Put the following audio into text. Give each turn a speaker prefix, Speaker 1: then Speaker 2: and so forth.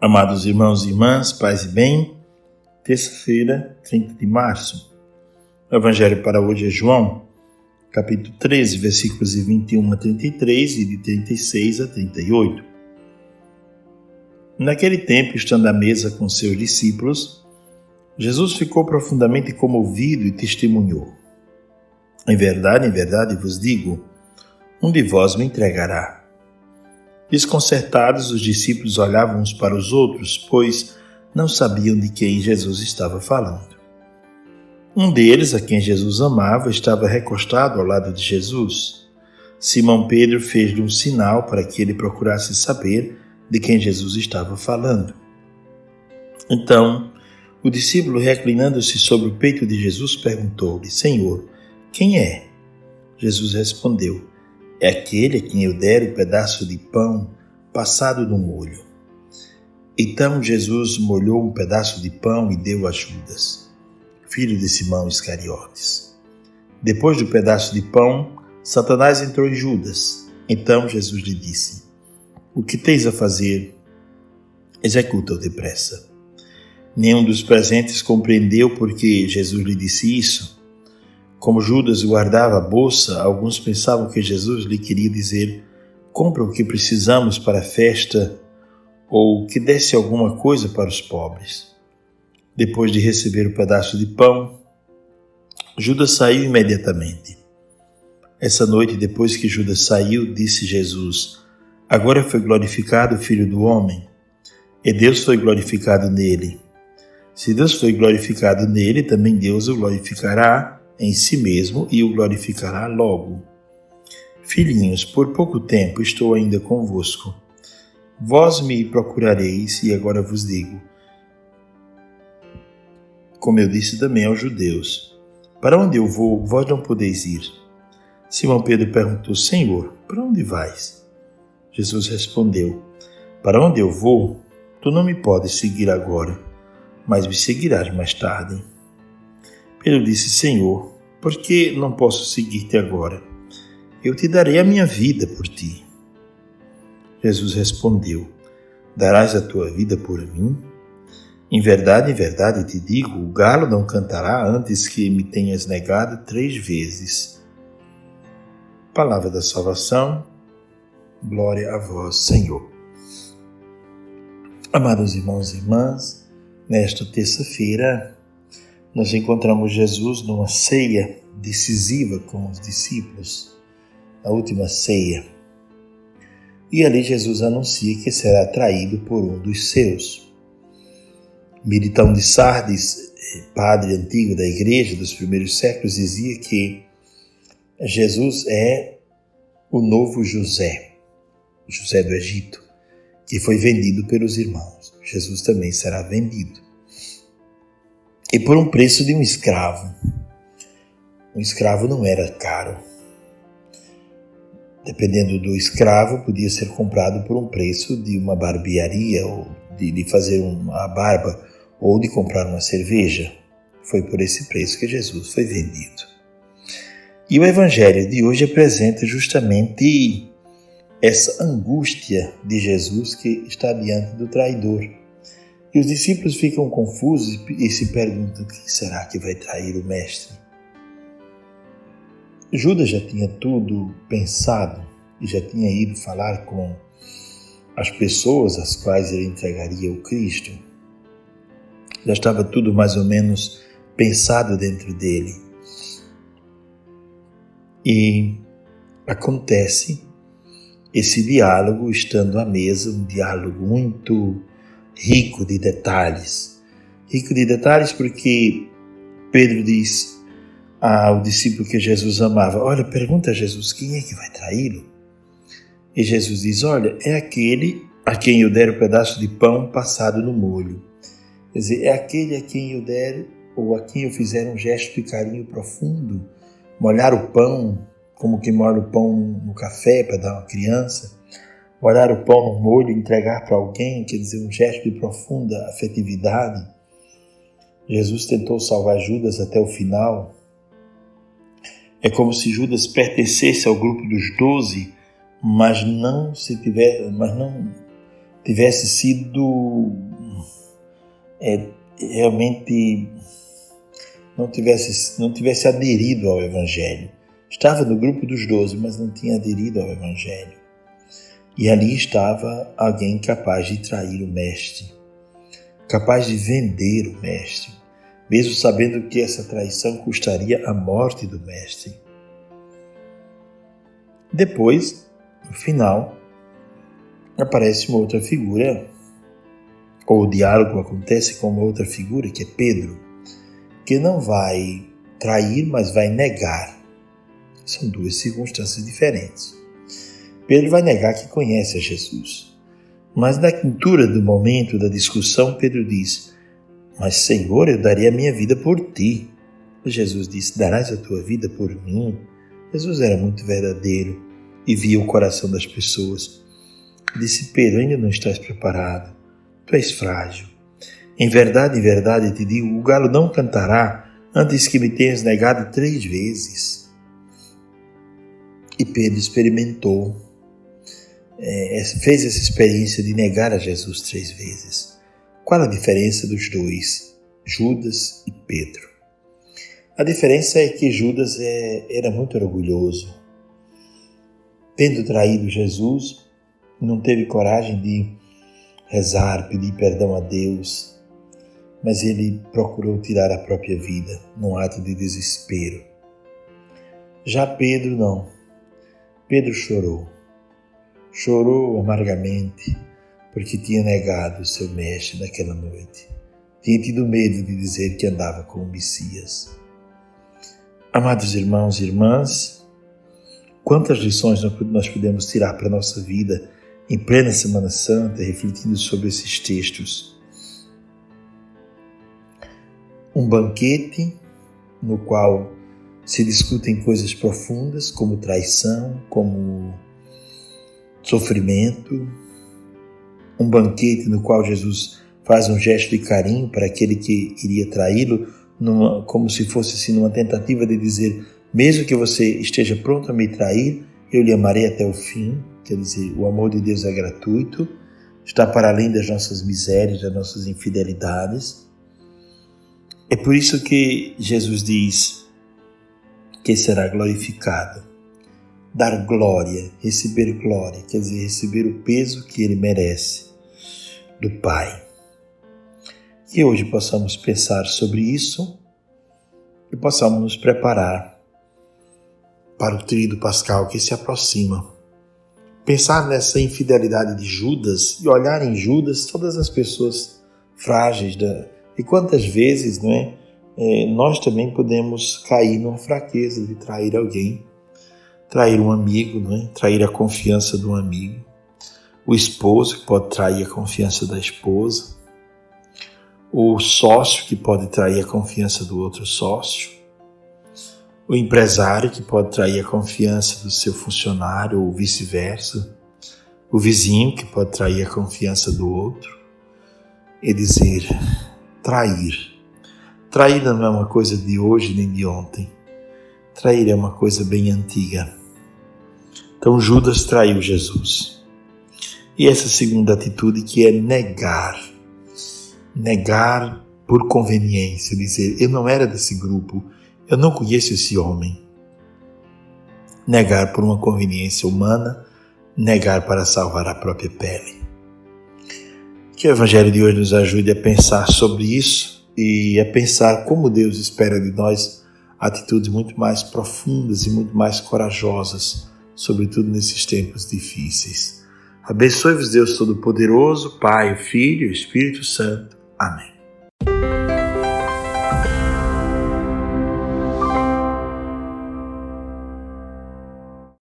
Speaker 1: Amados irmãos e irmãs, paz e bem, terça-feira, 30 de março. O Evangelho para hoje é João, capítulo 13, versículos de 21 a 33 e de 36 a 38. Naquele tempo, estando à mesa com seus discípulos, Jesus ficou profundamente comovido e testemunhou: em verdade vos digo, um de vós me entregará. Desconcertados, os discípulos olhavam uns para os outros, pois não sabiam de quem Jesus estava falando. Um deles, a quem Jesus amava, estava recostado ao lado de Jesus. Simão Pedro fez-lhe um sinal para que ele procurasse saber de quem Jesus estava falando. Então, o discípulo, reclinando-se sobre o peito de Jesus, perguntou-lhe: Senhor, quem é? Jesus respondeu: é aquele a quem eu der o pedaço de pão passado no molho. Então Jesus molhou um pedaço de pão e deu a Judas, filho de Simão Iscariotes. Depois do pedaço de pão, Satanás entrou em Judas. Então Jesus lhe disse: o que tens a fazer, executa-o depressa. Nenhum dos presentes compreendeu por que Jesus lhe disse isso. Como Judas guardava a bolsa, alguns pensavam que Jesus lhe queria dizer: compra o que precisamos para a festa, ou que desse alguma coisa para os pobres. Depois de receber o pedaço de pão, Judas saiu imediatamente. Essa noite, depois que Judas saiu, disse Jesus: agora foi glorificado o Filho do Homem, e Deus foi glorificado nele. Se Deus foi glorificado nele, também Deus o glorificará em si mesmo e o glorificará logo. Filhinhos, por pouco tempo estou ainda convosco. Vós me procurareis, e agora vos digo, como eu disse também aos judeus: para onde eu vou, vós não podeis ir. Simão Pedro perguntou: Senhor, para onde vais? Jesus respondeu: para onde eu vou, tu não me podes seguir agora, mas me seguirás mais tarde. Pedro disse: Senhor, por que não posso seguir-te agora? Eu te darei a minha vida por ti. Jesus respondeu: darás a tua vida por mim? Em verdade te digo, o galo não cantará antes que me tenhas negado 3 vezes. Palavra da salvação, glória a vós, Senhor. Amados irmãos e irmãs, nesta terça-feira, nós encontramos Jesus numa ceia decisiva com os discípulos, a última ceia. E ali Jesus anuncia que será traído por um dos seus. Meritão de Sardes, padre antigo da igreja dos primeiros séculos, dizia que Jesus é o novo José, José do Egito, que foi vendido pelos irmãos. Jesus também será vendido. E por um preço de um escravo. Um escravo não era caro. Dependendo do escravo, podia ser comprado por um preço de uma barbearia, ou de fazer uma barba, ou de comprar uma cerveja. Foi por esse preço que Jesus foi vendido. E o Evangelho de hoje apresenta justamente essa angústia de Jesus que está diante do traidor. E os discípulos ficam confusos e se perguntam: quem será que vai trair o mestre? Judas já tinha tudo pensado e já tinha ido falar com as pessoas às quais ele entregaria o Cristo. Já estava tudo mais ou menos pensado dentro dele. E acontece esse diálogo estando à mesa, um diálogo muito rico de detalhes. Rico de detalhes porque Pedro diz ao discípulo que Jesus amava: olha, pergunta a Jesus quem é que vai traí-lo. E Jesus diz: olha, é aquele a quem eu der o pedaço de pão passado no molho. Quer dizer, é aquele a quem eu der, ou a quem eu fizer um gesto de carinho profundo, molhar o pão, como quem molha o pão no café para dar a uma criança, molhar o pão no molho e entregar para alguém, quer dizer, um gesto de profunda afetividade. Jesus tentou salvar Judas até o final. É como se Judas pertencesse ao grupo dos 12, mas não tivesse sido realmente não tivesse aderido ao Evangelho. Estava no grupo dos 12, mas não tinha aderido ao Evangelho. E ali estava alguém capaz de trair o Mestre, capaz de vender o Mestre, mesmo sabendo que essa traição custaria a morte do Mestre. Depois, no final, aparece uma outra figura, ou o diálogo acontece com uma outra figura, que é Pedro, que não vai trair, mas vai negar. São duas circunstâncias diferentes. Pedro vai negar que conhece a Jesus. Mas na quintura do momento da discussão, Pedro diz: mas Senhor, eu daria a minha vida por ti. Jesus disse: darás a tua vida por mim? Jesus era muito verdadeiro e via o coração das pessoas. Disse: Pedro, ainda não estás preparado. Tu és frágil. Em verdade te digo, o galo não cantará antes que me tenhas negado 3 vezes. E Pedro experimentou, fez essa experiência de negar a Jesus 3 vezes. Qual a diferença dos dois, Judas e Pedro? A diferença é que Judas era muito orgulhoso. Tendo traído Jesus, não teve coragem de rezar, pedir perdão a Deus, mas ele procurou tirar a própria vida num ato de desespero. Já Pedro não. Pedro chorou amargamente, porque tinha negado o seu mestre naquela noite. Tinha tido medo de dizer que andava com o Messias. Amados irmãos e irmãs, quantas lições nós podemos tirar para a nossa vida em plena Semana Santa, refletindo sobre esses textos. Um banquete no qual se discutem coisas profundas como traição, como sofrimento. Um banquete no qual Jesus faz um gesto de carinho para aquele que iria traí-lo, como se fosse assim, numa tentativa de dizer: mesmo que você esteja pronto a me trair, eu lhe amarei até o fim. Quer dizer, o amor de Deus é gratuito, está para além das nossas misérias, das nossas infidelidades. É por isso que Jesus diz que será glorificado. Dar glória, receber glória, quer dizer, receber o peso que ele merece do Pai. Que hoje possamos pensar sobre isso e possamos nos preparar para o tríduo pascal que se aproxima. Pensar nessa infidelidade de Judas e olhar em Judas todas as pessoas frágeis. E quantas vezes nós também podemos cair numa fraqueza de trair alguém, trair um amigo, trair a confiança de um amigo, o esposo que pode trair a confiança da esposa, o sócio que pode trair a confiança do outro sócio, o empresário que pode trair a confiança do seu funcionário ou vice-versa, o vizinho que pode trair a confiança do outro. E dizer, trair. Trair não é uma coisa de hoje nem de ontem. Trair é uma coisa bem antiga. Então Judas traiu Jesus. E essa segunda atitude que é negar. Negar por conveniência, dizer, eu não era desse grupo, eu não conheço esse homem. Negar por uma conveniência humana, negar para salvar a própria pele. Que o Evangelho de hoje nos ajude a pensar sobre isso e a pensar como Deus espera de nós atitudes muito mais profundas e muito mais corajosas, sobretudo nesses tempos difíceis. Abençoe-vos Deus Todo-Poderoso, Pai, Filho e Espírito Santo. Amém.